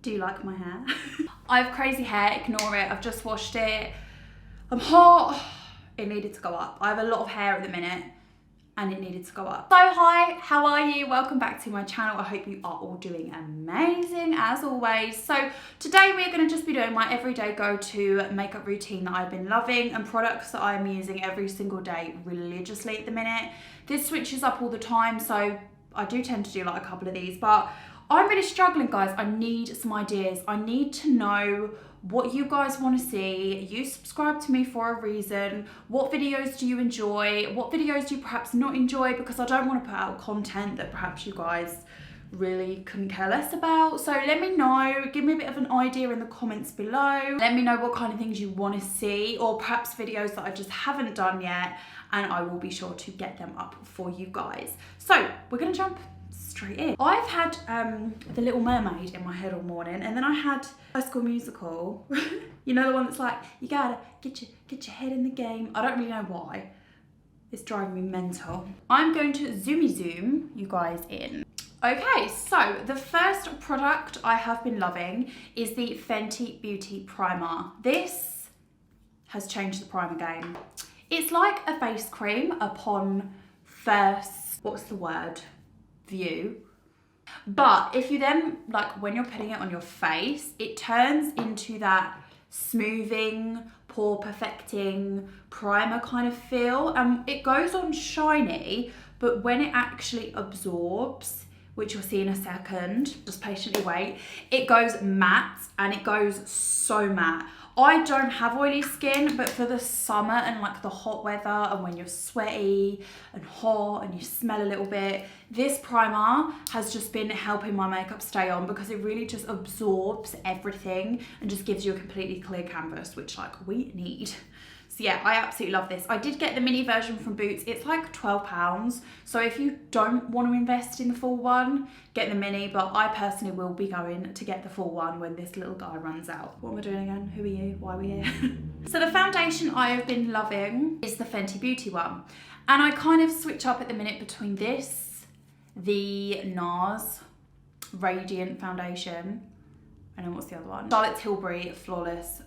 Do you like my hair? I have crazy hair, ignore it. I've just washed it. I'm hot. It needed to go up. I have a lot of hair at the minute and it needed to go up. So hi, how are you? Welcome back to my channel. I hope you are all doing amazing as always. So today we're going to just be doing my everyday go-to makeup routine that I've been loving and products that I'm using every single day religiously at the minute. This switches up all the time, so I do tend to do like a couple of these, but I'm really struggling, guys. I need some ideas. I need to know what you guys want to see. You subscribe to me for a reason. What videos do you enjoy? What videos do you perhaps not enjoy? Because I don't want to put out content that perhaps you guys really couldn't care less about. So let me know, give me a bit of an idea in the comments below. Let me know what kind of things you want to see, or perhaps videos that I just haven't done yet, and I will be sure to get them up for you guys. So we're gonna jump straight in. I've had The Little Mermaid in my head all morning, and then I had High School Musical. You know, the one that's like, you gotta get your head in the game. I don't really know why. It's driving me mental. I'm going to zoom you guys in. Okay, so the first product I have been loving is the Fenty Beauty Primer. This has changed the primer game. It's like a face cream upon first, what's the word? View. But if you then, like when you're putting it on your face, it turns into that smoothing, pore perfecting primer kind of feel. And it goes on shiny, but when it actually absorbs, which you'll see in a second, just patiently wait, it goes matte, and it goes so matte. I don't have oily skin, but for the summer and like the hot weather and when you're sweaty and hot and you smell a little bit, this primer has just been helping my makeup stay on, because it really just absorbs everything and just gives you a completely clear canvas, which like we need. So yeah, I absolutely love this. I did get the mini version from Boots. It's like £12. So if you don't want to invest in the full one, get the mini, but I personally will be going to get the full one when this little guy runs out. What am I doing again? Who are you? Why are we here? So the foundation I have been loving is the Fenty Beauty one. And I kind of switch up at the minute between this, the NARS Radiant Foundation, and then what's the other one? Charlotte Tilbury Flawless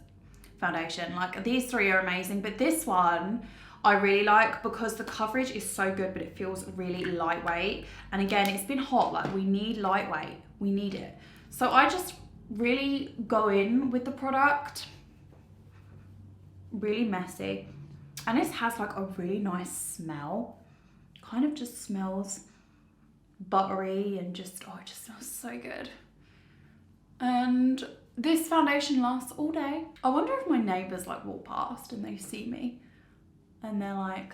Foundation. Like, these three are amazing, but this one I really like because the coverage is so good, but it feels really lightweight. And again, it's been hot, like we need lightweight, we need it. So I just really go in with the product, really messy. And this has like a really nice smell, kind of just smells buttery and just, oh, it just smells so good. And this foundation lasts all day. I wonder if my neighbours like walk past and they see me and they're like,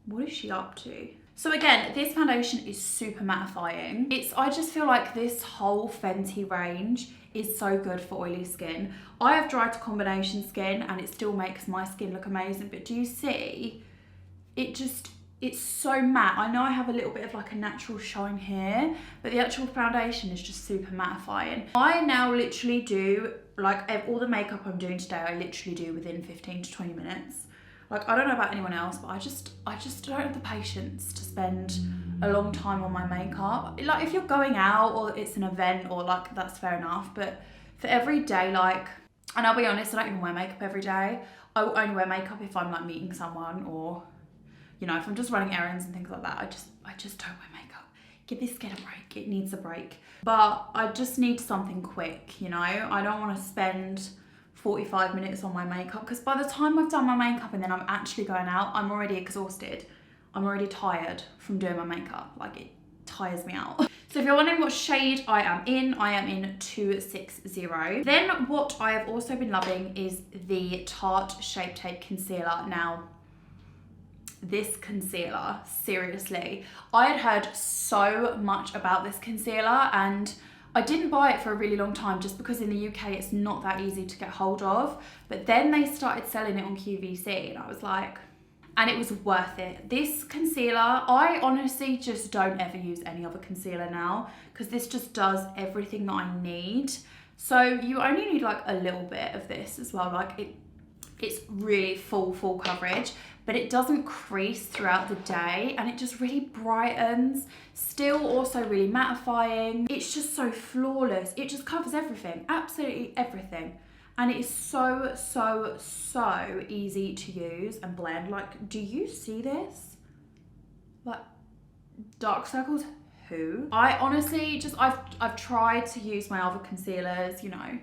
what is she up to? So again, this foundation is super mattifying. I just feel like this whole Fenty range is so good for oily skin. I have dry to combination skin and it still makes my skin look amazing, but do you see? It's so matte. I know I have a little bit of like a natural shine here, but the actual foundation is just super mattifying. I now literally do, like all the makeup I'm doing today, I literally do within 15 to 20 minutes. Like, I don't know about anyone else, but I just don't have the patience to spend a long time on my makeup. Like, if you're going out or it's an event or like, that's fair enough. But for every day, like, and I'll be honest, I don't even wear makeup every day. I will only wear makeup if I'm like meeting someone, or you know, if I'm just running errands and things like that. I just don't wear makeup. Give this skin a break. It needs a break. But I just need something quick, you know? I don't want to spend 45 minutes on my makeup, because by the time I've done my makeup and then I'm actually going out, I'm already exhausted. I'm already tired from doing my makeup. Like, it tires me out. So if you're wondering what shade I am in 260. Then what I have also been loving is the Tarte Shape Tape Concealer. Now, this concealer, seriously, I had heard so much about this concealer and I didn't buy it for a really long time just because in the UK it's not that easy to get hold of, but then they started selling it on QVC and I was like, and it was worth it. This concealer, I honestly just don't ever use any other concealer now because this just does everything that I need. So you only need like a little bit of this as well, like It's really full coverage, but it doesn't crease throughout the day, and it just really brightens. Still also really mattifying. It's just so flawless. It just covers everything, absolutely everything. And it is so easy to use and blend. Like, do you see this? Like, dark circles, who? I honestly just, I've tried to use my other concealers, you know.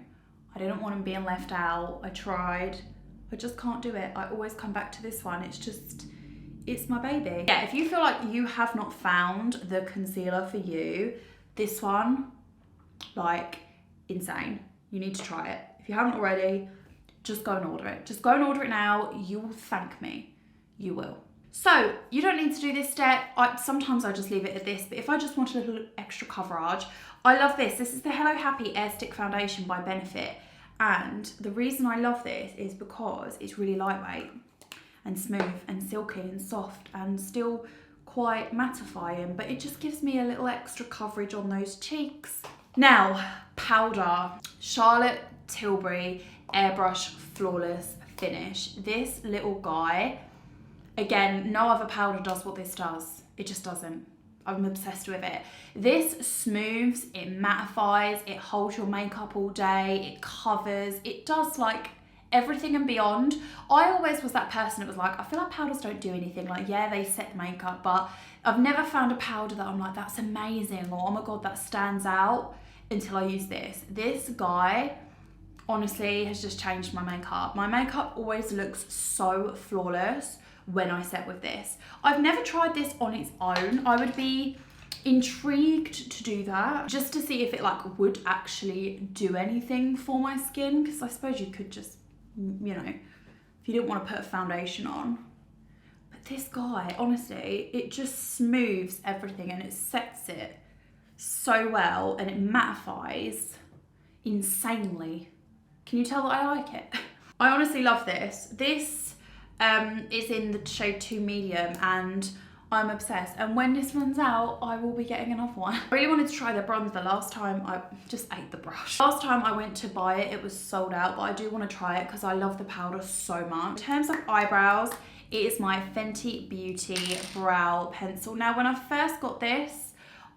I didn't want them being left out. I tried. I just can't do it. I always come back to this one. It's just, it's my baby. Yeah, if you feel like you have not found the concealer for you, this one, like, insane. You need to try it. If you haven't already, just go and order it. Just go and order it now. You will thank me. You will. So you don't need to do this step. Sometimes I just leave it at this, but if I just want a little extra coverage, I love this. This is the Hello Happy Air Stick Foundation by Benefit. And the reason I love this is because it's really lightweight and smooth and silky and soft and still quite mattifying, but it just gives me a little extra coverage on those cheeks. Now, powder. Charlotte Tilbury Airbrush Flawless Finish. This little guy, again, no other powder does what this does. It just doesn't. I'm obsessed with it. This smooths, it mattifies, it holds your makeup all day, it covers, it does like everything and beyond. I always was that person that was like, I feel like powders don't do anything. Like, yeah, they set the makeup, but I've never found a powder that I'm like, that's amazing, or oh my God, that stands out, until I use this. This guy, honestly, has just changed my makeup. My makeup always looks so flawless when I set with this. I've never tried this on its own. I would be intrigued to do that, just to see if it like would actually do anything for my skin, because I suppose you could just, you know, if you didn't want to put a foundation on. But this guy, honestly, it just smooths everything and it sets it so well, and it mattifies insanely. Can you tell that I like it? I honestly love this. This is in the shade 2 medium, and I'm obsessed. And when this runs out, I will be getting another one. I really wanted to try the bronzer. Last time I just ate the brush. Last time I went to buy it, it was sold out, but I do want to try it because I love the powder so much. In terms of eyebrows, it is my Fenty Beauty Brow Pencil. Now, when I first got this,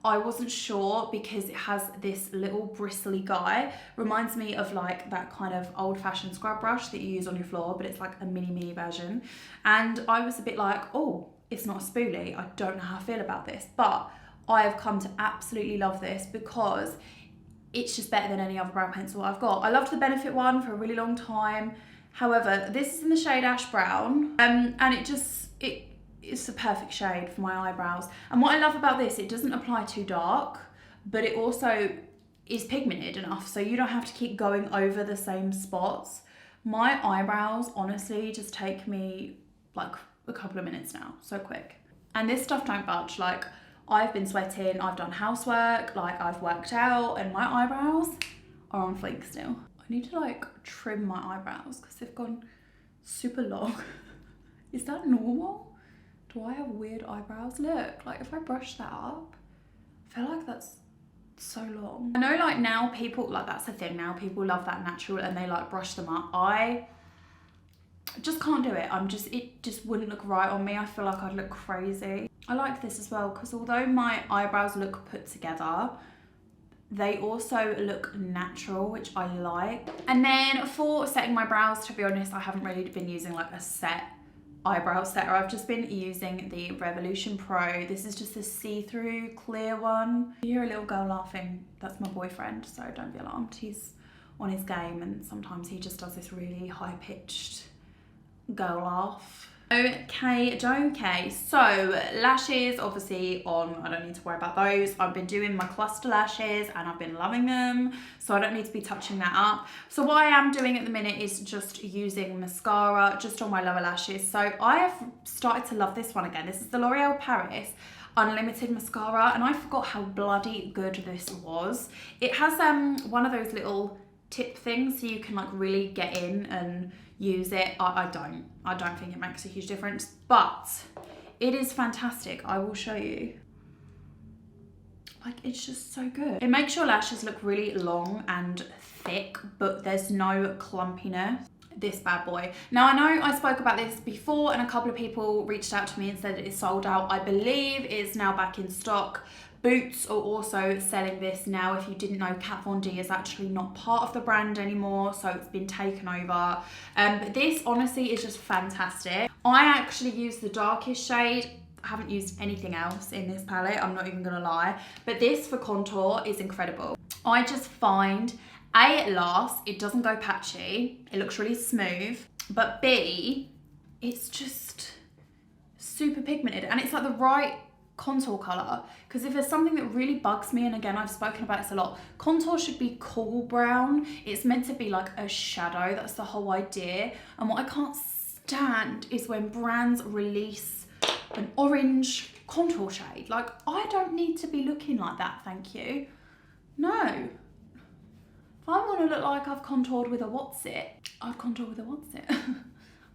I wasn't sure because it has this little bristly guy. Reminds me of like that kind of old-fashioned scrub brush that you use on your floor, but it's like a mini version. And I was a bit like, oh, it's not a spoolie. I don't know how I feel about this. But I have come to absolutely love this because it's just better than any other brow pencil I've got. I loved the Benefit one for a really long time. However, this is in the shade Ash Brown, and it's the perfect shade for my eyebrows. And what I love about this, it doesn't apply too dark, but it also is pigmented enough, so you don't have to keep going over the same spots. My eyebrows honestly just take me like a couple of minutes now, so quick. And this stuff don't budge. Like, I've been sweating, I've done housework, like I've worked out, and my eyebrows are on fleek still. I need to like trim my eyebrows because they've gone super long. Is that normal? Do I have weird eyebrows? Look, like if I brush that up, I feel like that's so long. I know like now people, like that's the thing now, people love that natural and they like brush them up. I just can't do it. It just wouldn't look right on me. I feel like I'd look crazy. I like this as well because although my eyebrows look put together, they also look natural, which I like. And then for setting my brows, to be honest, I haven't really been using like a set eyebrow setter. I've just been using the Revolution Pro. This is just a see-through clear one. If you hear a little girl laughing, that's my boyfriend, so don't be alarmed. He's on his game and sometimes he just does this really high-pitched girl laugh. Okay, so lashes obviously on, I don't need to worry about those. I've been doing my cluster lashes and I've been loving them, so I don't need to be touching that up. So what I am doing at the minute is just using mascara just on my lower lashes. So I have started to love this one again. This is the L'Oreal Paris Unlimited Mascara, and I forgot how bloody good this was. It has one of those little tip things so you can like really get in and use it. I don't think it makes a huge difference, but it is fantastic. I will show you. Like, it's just so good. It makes your lashes look really long and thick, but there's no clumpiness. this bad boy. Now, I know I spoke about this before and a couple of people reached out to me and said it is sold out. I believe it's now back in stock. Boots are also selling this now. If you didn't know, Kat Von D is actually not part of the brand anymore, so it's been taken over. But this honestly is just fantastic. I actually use the darkest shade. I haven't used anything else in this palette, I'm not even gonna lie. But this for contour is incredible. I just find, A, it lasts, it doesn't go patchy, it looks really smooth, but B, it's just super pigmented and it's like the right contour color. Because if there's something that really bugs me, and again I've spoken about this a lot, contour should be cool brown. It's meant to be like a shadow, that's the whole idea. And what I can't stand is when brands release an orange contour shade. Like, I don't need to be looking like that, thank you. No. If I want to look like I've contoured with a what's it, I'd contour with a what's it.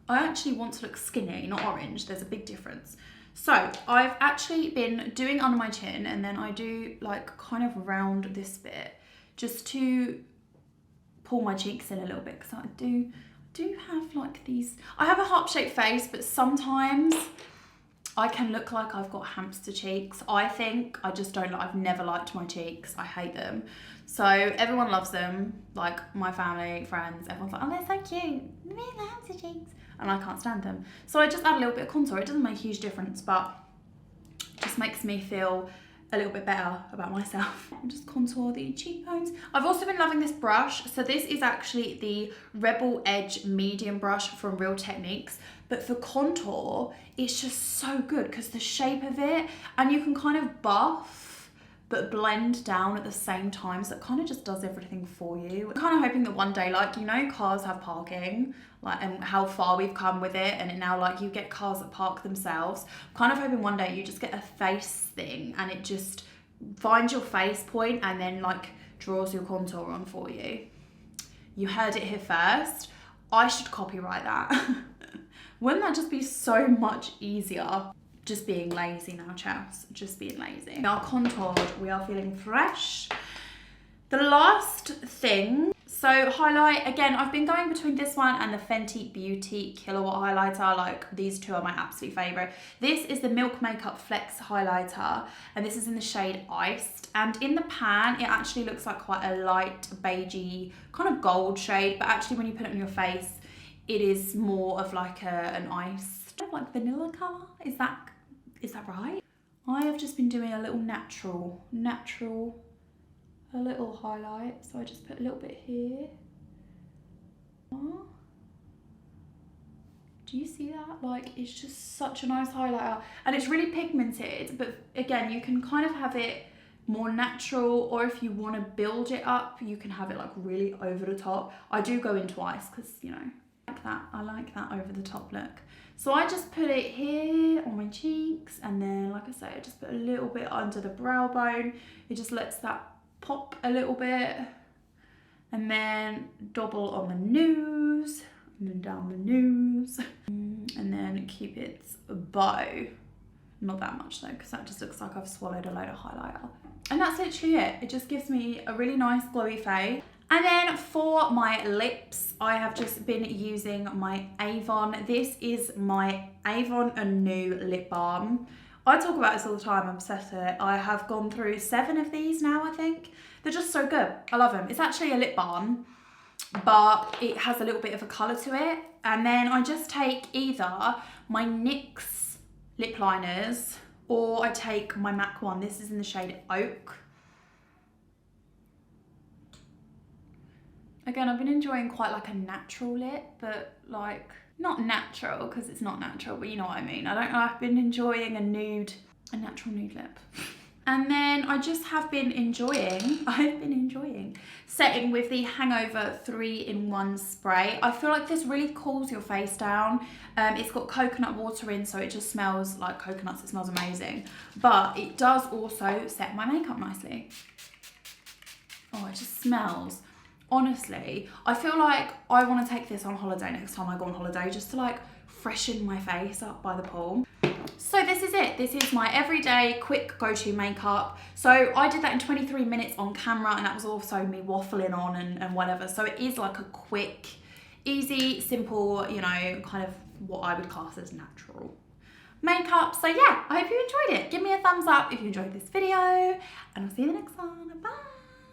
I actually want to look skinny, not orange. There's a big difference. So I've actually been doing under my chin, and then I do like kind of round this bit just to pull my cheeks in a little bit, because I do have like these, I have a heart-shaped face, but sometimes I can look like I've got hamster cheeks. I think I just don't like, I've never liked my cheeks. I hate them. So everyone loves them, like my family, friends, everyone's like, oh, they're so cute. They're the hamster cheeks. And I can't stand them. So I just add a little bit of contour. It doesn't make a huge difference, but it just makes me feel a little bit better about myself. I'll just contour the cheekbones. I've also been loving this brush. So this is actually the Rebel Edge medium brush from Real Techniques. But for contour, it's just so good because the shape of it, and you can kind of buff but blend down at the same time, so it kind of just does everything for you. I'm kind of hoping that one day, like, you know, cars have parking, like, and how far we've come with it, and it now, like, you get cars that park themselves. I'm kind of hoping one day you just get a face thing and it just finds your face point and then like draws your contour on for you. You heard it here first. I should copyright that. Wouldn't that just be so much easier? Just being lazy now, Chels. Just being lazy. We are contoured. We are feeling fresh. The last thing, so highlight, again, I've been going between this one and the Fenty Beauty Kilowatt highlighter. Like, these two are my absolute favorite. This is the Milk Makeup Flex highlighter, and this is in the shade Iced. And in the pan, it actually looks like quite a light beigey kind of gold shade, but actually when you put it on your face, it is more of like an iced, like vanilla color. Is that right? I have just been doing a little natural, a little highlight. So I just put a little bit here. Oh. Do you see that? Like, it's just such a nice highlighter, and it's really pigmented, but again, you can kind of have it more natural, or if you want to build it up, you can have it like really over the top. I do go into ice because, you know, like that. I like that over the top look. So I just put it here on my cheeks, and then, like I say, I just put a little bit under the brow bone. It just lets that pop a little bit, and then double on the nose, and then down the nose, and then Cupid's bow. Not that much though, because that just looks like I've swallowed a load of highlighter. And that's literally it. It just gives me a really nice glowy face. And then for my lips, I have just been using my Avon. This is my Avon Anew lip balm. I talk about this all the time, I'm obsessed with it. I have gone through 7 of these now, I think. They're just so good. I love them. It's actually a lip balm, but it has a little bit of a colour to it. And then I just take either my NYX lip liners, or I take my MAC one. This is in the shade Oak. Again, I've been enjoying quite like a natural lip, but like, not natural because it's not natural, but you know what I mean. I've been enjoying a natural nude lip. And then I just have been enjoying, setting with the Hangover 3-in-1 spray. I feel like this really cools your face down. It's got coconut water in, so it just smells like coconuts. It smells amazing. But it does also set my makeup nicely. Oh, it just smells. Honestly, I feel like I want to take this on holiday next time I go on holiday, just to like freshen my face up by the pool. So this is it. This is my everyday quick go-to makeup. So I did that in 23 minutes on camera, and that was also me waffling on and whatever. So it is like a quick easy, simple, you know, kind of what I would class as natural makeup. So yeah, I hope you enjoyed it. Give me a thumbs up if you enjoyed this video, and I'll see you in the next one. Bye.